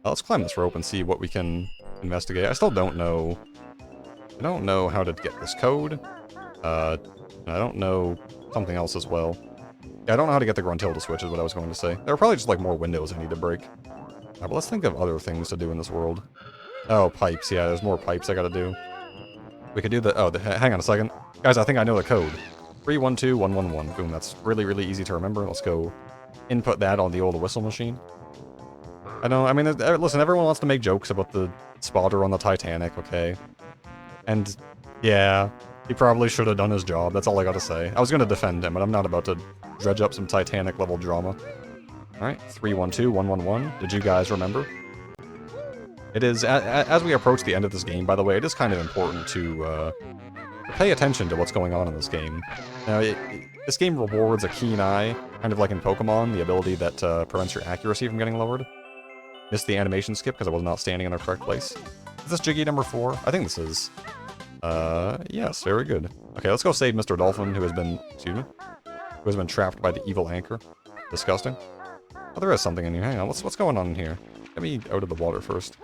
Let's climb this rope and see what we can investigate. I still don't know. I don't know how to get this code. I don't know something else as well. Yeah, I don't know how to get the Gruntilda switch is what I was going to say. There are probably just like more windows I need to break. But let's think of other things to do in this world. Oh, pipes. Yeah, there's more pipes I gotta do. We could do the... Oh, hang on a second. Guys, I think I know the code. 312111. Boom, that's really, really easy to remember. Let's go input that on the old whistle machine. I mean, listen, everyone wants to make jokes about the spotter on the Titanic, okay? And, yeah, he probably should have done his job. That's all I gotta say. I was gonna defend him, but I'm not about to dredge up some Titanic-level drama. Alright, 312111. Did you guys remember? It is, as we approach the end of this game, by the way, it is kind of important to pay attention to what's going on in this game. Now, this game rewards a keen eye, kind of like in Pokemon, the ability that prevents your accuracy from getting lowered. Missed the animation skip because I was not standing in the correct place. Is this Jiggy number 4? I think this is. Yes, very good. Okay, let's go save Mr. Dolphin, who has been, who has been trapped by the evil anchor. Disgusting. Oh, there is something in here. Hang on, what's going on in here? Get me out of the water first.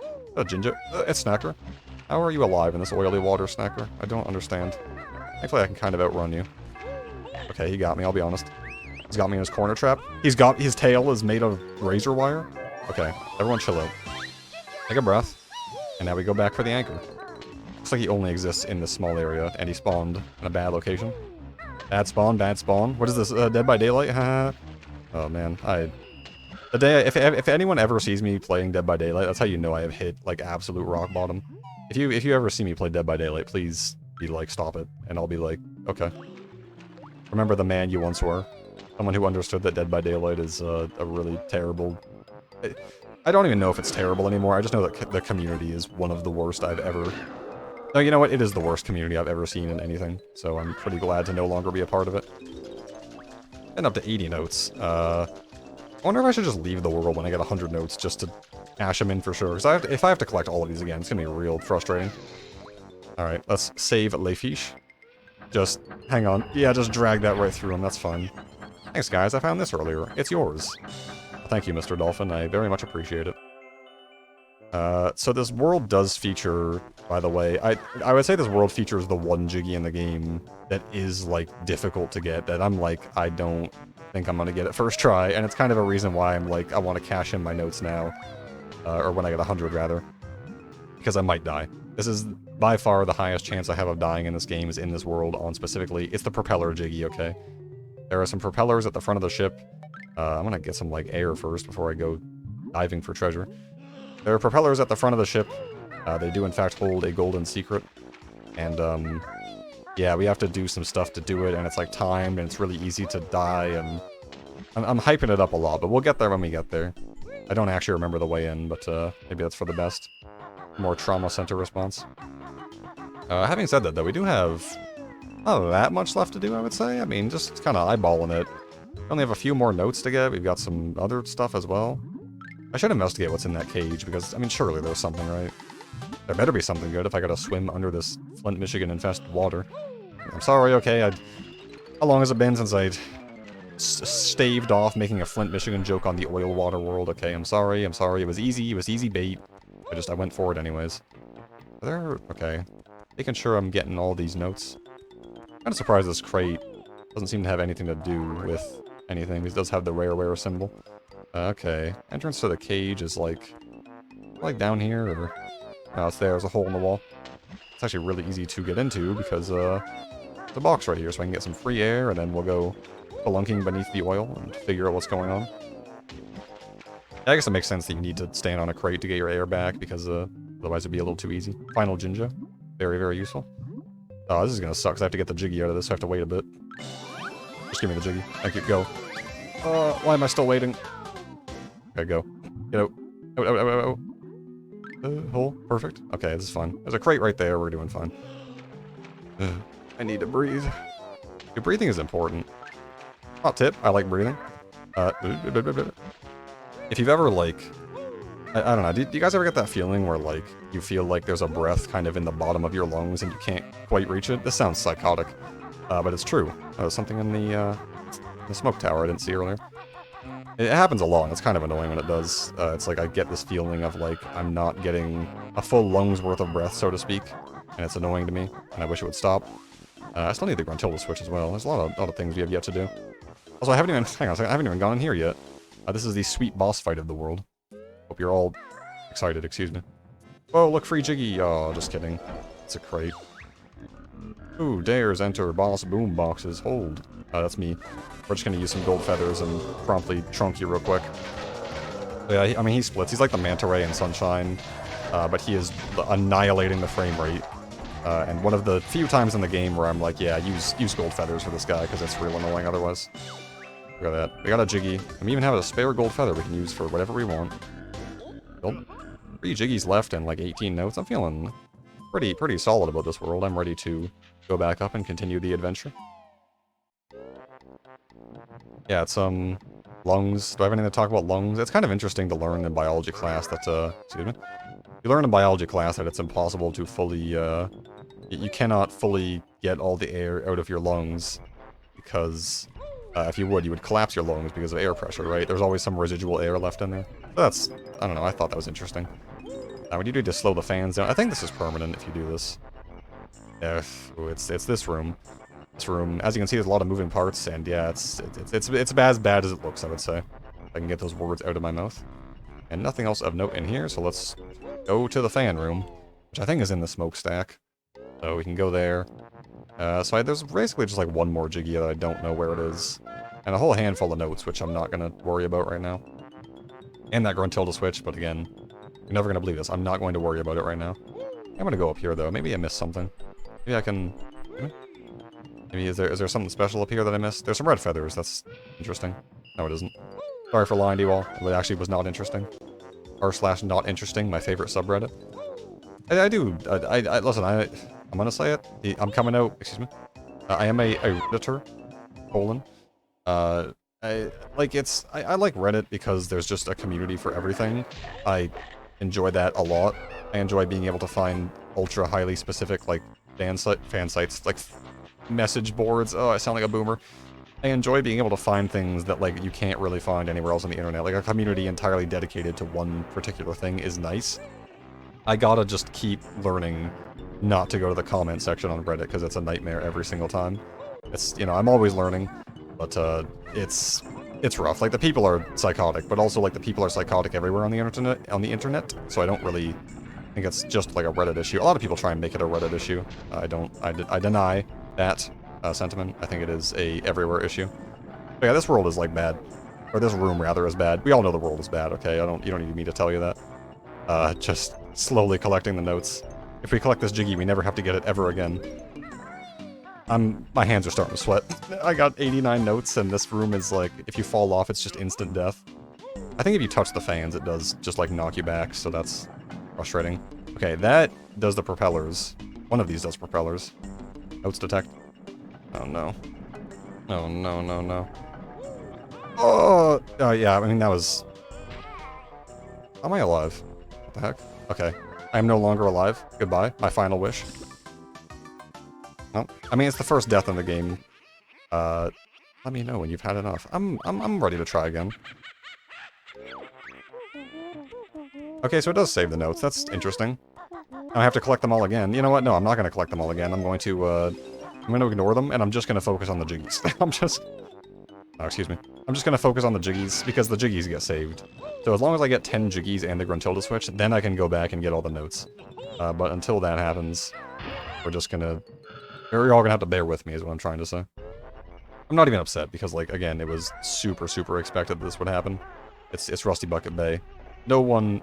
Ginger. It's Snacker. How are you alive in this oily water, Snacker? I don't understand. Thankfully, I can kind of outrun you. Okay, he got me, I'll be honest. He's got me in his corner trap. His tail is made of razor wire. Okay, everyone chill out. Take a breath. And now we go back for the anchor. Looks like he only exists in this small area, and he spawned in a bad location. Bad spawn, bad spawn. What is this, Dead by Daylight? Oh man, if anyone ever sees me playing Dead by Daylight, that's how you know I have hit, like, absolute rock bottom. If you ever see me play Dead by Daylight, please be like, stop it. And I'll be like, okay. Remember the man you once were. Someone who understood that Dead by Daylight is a really terrible... I don't even know if it's terrible anymore, I just know that the community is one of the worst I've ever... No, you know what? It is the worst community I've ever seen in anything, so I'm pretty glad to no longer be a part of it. And up to 80 notes. I wonder if I should just leave the world when I get 100 notes just to cash them in for sure. Because if I have to collect all of these again, it's going to be real frustrating. Alright, let's save Les Fiches. Just, hang on. Yeah, just drag that right through them. That's fine. Thanks, guys. I found this earlier. It's yours. Thank you, Mr. Dolphin. I very much appreciate it. So this world does feature, by the way, I would say this world features the one Jiggy in the game that is, like, difficult to get, that I'm like, I don't think I'm gonna get it first try, and it's kind of a reason why I'm like, I want to cash in my notes now. Or when I get 100, rather. Because I might die. This is by far the highest chance I have of dying in this game is in this world on specifically. It's the propeller Jiggy, okay? There are some propellers at the front of the ship. I'm gonna get some, like, air first before I go diving for treasure. There are propellers at the front of the ship. They do in fact hold a golden secret. And, yeah, we have to do some stuff to do it, and it's, like, timed, and it's really easy to die, and... I'm hyping it up a lot, but we'll get there when we get there. I don't actually remember the way in, but, maybe that's for the best. More trauma center response. Having said that, though, we do have not that much left to do, I would say. I mean, just kind of eyeballing it. We only have a few more notes to get. We've got some other stuff as well. I should investigate what's in that cage, because, I mean, surely there's something, right? There better be something good if I gotta swim under this Flint, Michigan-infested water. I'm sorry, okay, how long has it been since I'd staved off making a Flint, Michigan joke on the oil water world? Okay, I'm sorry, it was easy bait. I went for it anyways. Are there... okay. Making sure I'm getting all these notes. Kinda surprised this crate doesn't seem to have anything to do with anything. It does have the rare symbol. Okay. Entrance to the cage is like down here, or... oh, it's there. There's a hole in the wall. It's actually really easy to get into because, there's a box right here, so I can get some free air, and then we'll go spelunking beneath the oil and figure out what's going on. I guess it makes sense that you need to stand on a crate to get your air back, because, otherwise it'd be a little too ezy. Final Jinja. Very, very useful. Oh, this is gonna suck, 'cause I have to get the Jiggy out of this, so I have to wait a bit. Just give me the Jiggy. Thank you, go. Why am I still waiting? Okay, go. Get out. Out. Hole. Perfect. Okay, this is fine. There's a crate right there. We're doing fine. I need to breathe. Your breathing is important. Hot tip. I like breathing. If you've ever, like... I don't know. Do you guys ever get that feeling where, like, you feel like there's a breath kind of in the bottom of your lungs and you can't quite reach it? This sounds psychotic. But it's true. There's something in the smoke tower I didn't see earlier. It happens a lot, and it's kind of annoying when it does. It's like I get this feeling of like I'm not getting a full lung's worth of breath, so to speak, and it's annoying to me, and I wish it would stop. I still need the Gruntilda switch as well. There's a lot of things we have yet to do. Also, I haven't even, hang on a second, I haven't even gone in here yet. This is the sweet boss fight of the world. Hope you're all excited, excuse me. Oh, look, free Jiggy. Oh, just kidding. It's a crate. Ooh, dares enter boss boom boxes. Hold. That's me. We're just gonna use some gold feathers and promptly trunk you real quick. Yeah, I mean, he splits. He's like the Manta Ray in Sunshine, but he is annihilating the frame rate. And one of the few times in the game where I'm like, yeah, use gold feathers for this guy, because it's real annoying otherwise. Look at that. We got a Jiggy. And we even have a spare gold feather we can use for whatever we want. Well, 3 Jiggies left and like 18 notes. I'm feeling pretty solid about this world. I'm ready to go back up and continue the adventure. Yeah, it's, lungs. Do I have anything to talk about lungs? It's kind of interesting to learn in biology class that, excuse me? You learn in biology class that it's impossible to fully, you cannot fully get all the air out of your lungs, because, if you would collapse your lungs because of air pressure, right? There's always some residual air left in there. That's, I don't know, I thought that was interesting. What do you do to slow the fans down? I think this is permanent if you do this. Yeah, it's this room. This room, as you can see, there's a lot of moving parts, and yeah, it's as bad as it looks, I would say. If I can get those words out of my mouth. And nothing else of note in here, so let's go to the fan room, which I think is in the smokestack. So we can go there. There's basically just like one more Jiggy that I don't know where it is. And a whole handful of notes, which I'm not going to worry about right now. And that Gruntilda switch, but again, you're never going to believe this. I'm not going to worry about it right now. I'm going to go up here, though. Maybe I missed something. Maybe I can... Maybe is there something special up here that I missed? There's some red feathers. That's interesting. No, it isn't. Sorry for lying to you all. It actually was not interesting. r/not interesting, my favorite subreddit. Listen, I'm gonna say it. I'm coming out, excuse me. I am a Redditor, colon. I like Reddit because there's just a community for everything. I enjoy that a lot. I enjoy being able to find ultra highly specific, like, fan sites, like, message boards. Oh, I sound like a boomer. I enjoy being able to find things that, like, you can't really find anywhere else on the internet. Like, a community entirely dedicated to one particular thing is nice. I gotta just keep learning not to go to the comment section on Reddit, because it's a nightmare every single time. It's, you know, I'm always learning, but, it's rough. Like, the people are psychotic, but also, like, the people are psychotic everywhere on the internet, so I don't really think it's just, like, a Reddit issue. A lot of people try and make it a Reddit issue. I deny that sentiment. I think it is a everywhere issue. But yeah, this world is, like, bad. Or this room, rather, is bad. We all know the world is bad, okay? You don't need me to tell you that. Just slowly collecting the notes. If we collect this Jiggy, we never have to get it ever again. My hands are starting to sweat. I got 89 notes, and this room is, like, if you fall off, it's just instant death. I think if you touch the fans, it does just, like, knock you back, so that's frustrating. Okay, that does the propellers. One of these does propellers. Notes detect. Oh, no. Oh, no, no, no. Oh! Yeah, I mean, that was... Am I alive? What the heck? Okay. I am no longer alive. Goodbye. My final wish. Well, I mean, it's the first death in the game. Let me know when you've had enough. I'm ready to try again. Okay, so it does save the notes. That's interesting. I have to collect them all again. You know what? No, I'm not going to collect them all again. I'm going to ignore them, and I'm just going to focus on the Jiggies. Oh, excuse me. I'm just going to focus on the Jiggies, because the Jiggies get saved. So as long as I get 10 Jiggies and the Gruntilda switch, then I can go back and get all the notes. But until that happens, we're just going to... You're all going to have to bear with me, is what I'm trying to say. I'm not even upset, because, like, again, it was super, super expected that this would happen. It's Rusty Bucket Bay. No one...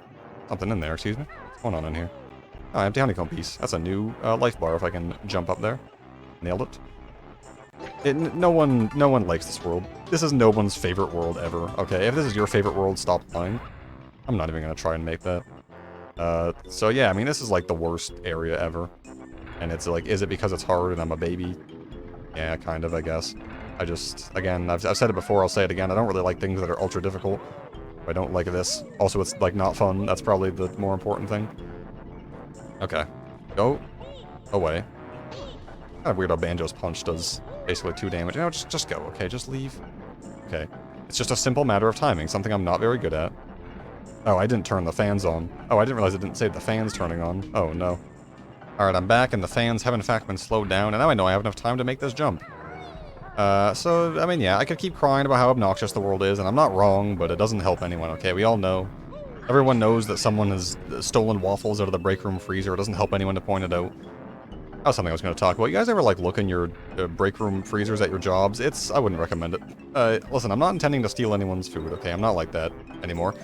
Something in there, excuse me. What's going on in here? Oh, empty honeycomb piece. That's a new life bar if I can jump up there. Nailed it. No one likes this world. This is no one's favorite world ever. Okay, if this is your favorite world, stop lying. I'm not even gonna try and make that. So yeah, I mean, this is like the worst area ever. And it's like, is it because it's hard and I'm a baby? Yeah, kind of, I guess. Again, I've said it before, I'll say it again, I don't really like things that are ultra difficult. I don't like this. Also, it's, like, not fun. That's probably the more important thing. Okay. Go away. Kind of weird how Banjo's punch does basically 2 damage. You know, just go, okay? Just leave. Okay. It's just a simple matter of timing, something I'm not very good at. Oh, I didn't turn the fans on. Oh, I didn't realize it didn't say the fans turning on. Oh, no. Alright, I'm back, and the fans have in fact been slowed down, and now I know I have enough time to make this jump. So, I mean, yeah, I could keep crying about how obnoxious the world is, and I'm not wrong, but it doesn't help anyone, okay? We all know. Everyone knows that someone has stolen waffles out of the break room freezer. It doesn't help anyone to point it out. That was something I was going to talk about. You guys ever, like, look in your break room freezers at your jobs? I wouldn't recommend it. Listen, I'm not intending to steal anyone's food, okay? I'm not like that anymore.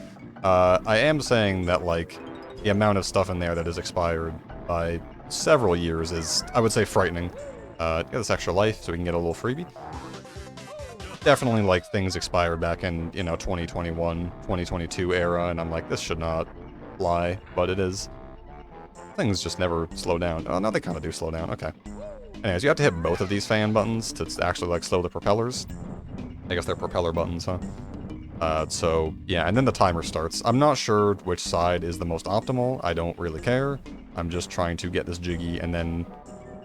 I am saying that, like, the amount of stuff in there that is expired by several years is, I would say, frightening. Get this extra life so we can get a little freebie. Definitely, like, things expired back in, 2021, 2022 era, and I'm like, this should not fly, but it is. Things just never slow down. Oh, no, they kind of do slow down. Okay. Anyways, you have to hit both of these fan buttons to actually, like, slow the propellers. I guess they're propeller buttons, huh? So, yeah, and then the timer starts. I'm not sure which side is the most optimal. I don't really care. I'm just trying to get this jiggy, and then...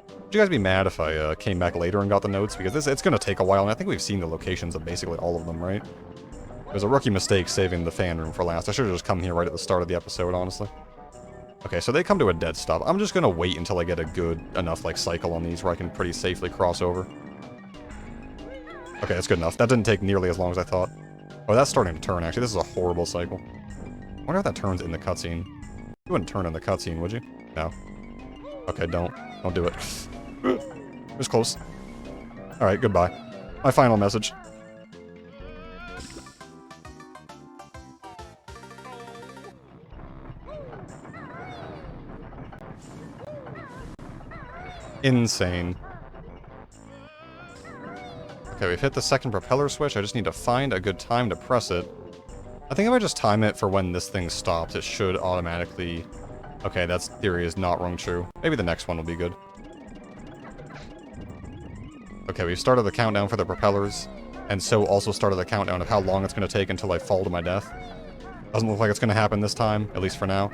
Would you guys be mad if I came back later and got the notes? Because it's going to take a while, and I think we've seen the locations of basically all of them, right? It was a rookie mistake saving the fan room for last. I should have just come here right at the start of the episode, honestly. Okay, so they come to a dead stop. I'm just going to wait until I get a good enough, like, cycle on these where I can pretty safely cross over. Okay, that's good enough. That didn't take nearly as long as I thought. Oh, that's starting to turn, actually. This is a horrible cycle. I wonder if that turns in the cutscene. You wouldn't turn in the cutscene, would you? No. Okay, don't. Don't do it. It was close. Alright, goodbye. My final message. Insane. Okay, we've hit the second propeller switch. I just need to find a good time to press it. I think if I just time it for when this thing stops, it should automatically... Okay, that theory is not rung true. Maybe the next one will be good. Okay, we've started the countdown for the propellers, and so also started the countdown of how long it's going to take until I fall to my death. Doesn't look like it's going to happen this time, at least for now.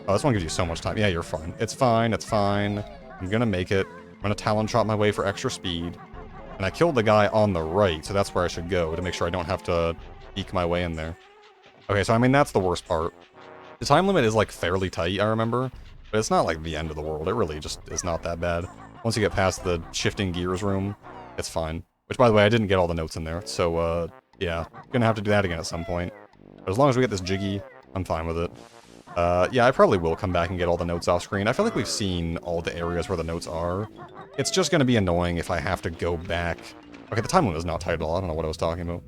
Oh, this one gives you so much time. Yeah, you're fine. It's fine, it's fine. I'm going to make it. I'm going to talon chop my way for extra speed. And I killed the guy on the right, so that's where I should go to make sure I don't have to eke my way in there. Okay, so I mean, that's the worst part. The time limit is, like, fairly tight, I remember, but it's not, like, the end of the world. It really just is not that bad. Once you get past the shifting gears room, it's fine. Which, by the way, I didn't get all the notes in there, so, yeah. Gonna have to do that again at some point. But as long as we get this jiggy, I'm fine with it. Yeah, I probably will come back and get all the notes off screen. I feel like we've seen all the areas where the notes are. It's just gonna be annoying if I have to go back... Okay, the time limit is not tight at all. I don't know what I was talking about.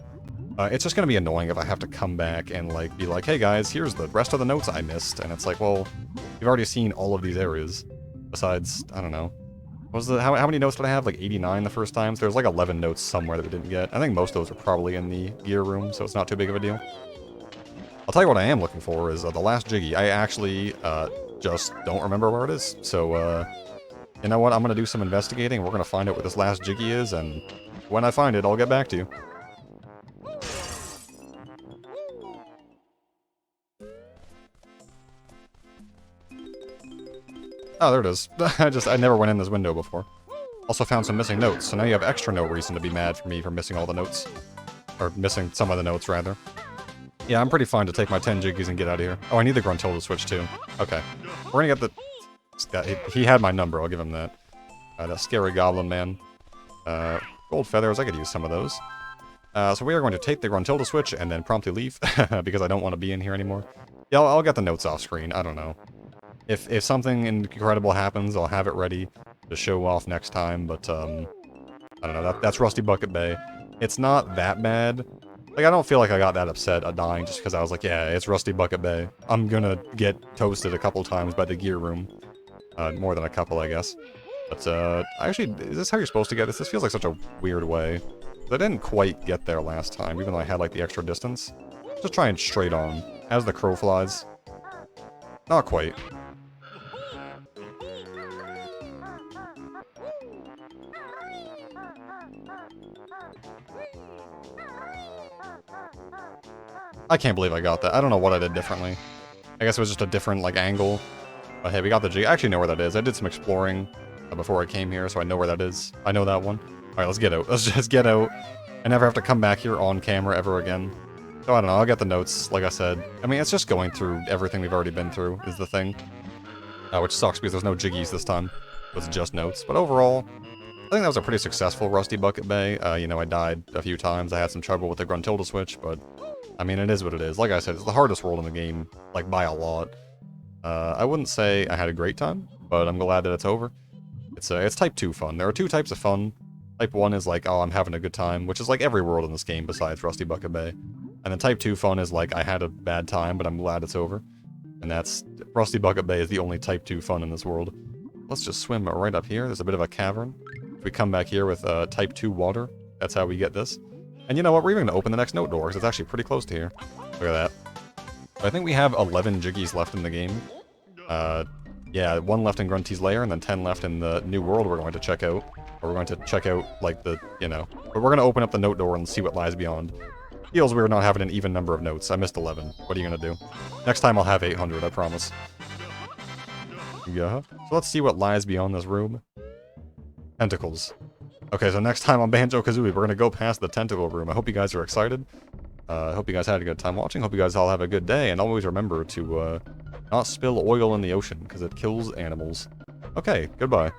It's just gonna be annoying if I have to come back and, like, be like, hey guys, here's the rest of the notes I missed. And it's like, well, you've already seen all of these areas. Besides, I don't know. What was how many notes did I have? Like 89 the first time? So there's like 11 notes somewhere that we didn't get. I think most of those are probably in the gear room, so it's not too big of a deal. I'll tell you what I am looking for is the last jiggy. I actually just don't remember where it is. So, you know what? I'm going to do some investigating. We're going to find out where this last jiggy is, and when I find it, I'll get back to you. Oh, there it is. I never went in this window before. Also found some missing notes, so now you have extra no reason to be mad for me for missing all the notes. Or missing some of the notes, rather. Yeah, I'm pretty fine to take my 10 jiggies and get out of here. Oh, I need the Gruntilda switch, too. Okay. We're gonna get the... He had my number, I'll give him that. That scary goblin man. Gold feathers, I could use some of those. So we are going to take the Gruntilda switch and then promptly leave, because I don't want to be in here anymore. Yeah, I'll get the notes off screen, I don't know. If something incredible happens, I'll have it ready to show off next time, but, I don't know, that's Rusty Bucket Bay. It's not that bad. Like, I don't feel like I got that upset at dying just because I was like, yeah, it's Rusty Bucket Bay. I'm gonna get toasted a couple times by the gear room. More than a couple, I guess. But, actually, is this how you're supposed to get this? This feels like such a weird way. I didn't quite get there last time, even though I had, like, the extra distance. Just trying straight on, as the crow flies. Not quite. I can't believe I got that. I don't know what I did differently. I guess it was just a different, like, angle. But hey, we got the G. I actually know where that is. I did some exploring before I came here, so I know where that is. I know that one. Alright, let's get out. Let's just get out. I never have to come back here on camera ever again. So I don't know, I'll get the notes, like I said. I mean, it's just going through everything we've already been through, is the thing. Which sucks because there's no jiggies this time. It's just notes. But overall, I think that was a pretty successful Rusty Bucket Bay. You know, I died a few times. I had some trouble with the Gruntilda switch, but I mean, it is what it is. Like I said, it's the hardest world in the game, like, by a lot. I wouldn't say I had a great time, but I'm glad that it's over. It's Type 2 fun. There are two types of fun. Type 1 is like, oh, I'm having a good time, which is like every world in this game besides Rusty Bucket Bay. And then Type 2 fun is like, I had a bad time, but I'm glad it's over. And that's... Rusty Bucket Bay is the only Type 2 fun in this world. Let's just swim right up here. There's a bit of a cavern. If we come back here with Type 2 water, that's how we get this. And you know what? We're even going to open the next note door, because it's actually pretty close to here. Look at that. I think we have 11 jiggies left in the game. Yeah, 1 left in Grunty's lair, and then 10 left in the new world we're going to check out. Or we're going to check out, like, the, you know... But we're going to open up the note door and see what lies beyond. Feels weird not having an even number of notes. I missed 11. What are you going to do? Next time I'll have 800, I promise. Yeah. So let's see what lies beyond this room. Tentacles. Okay, so next time on Banjo-Kazooie, we're going to go past the tentacle room. I hope you guys are excited. I hope you guys had a good time watching. Hope you guys all have a good day. And always remember to not spill oil in the ocean, because it kills animals. Okay, goodbye.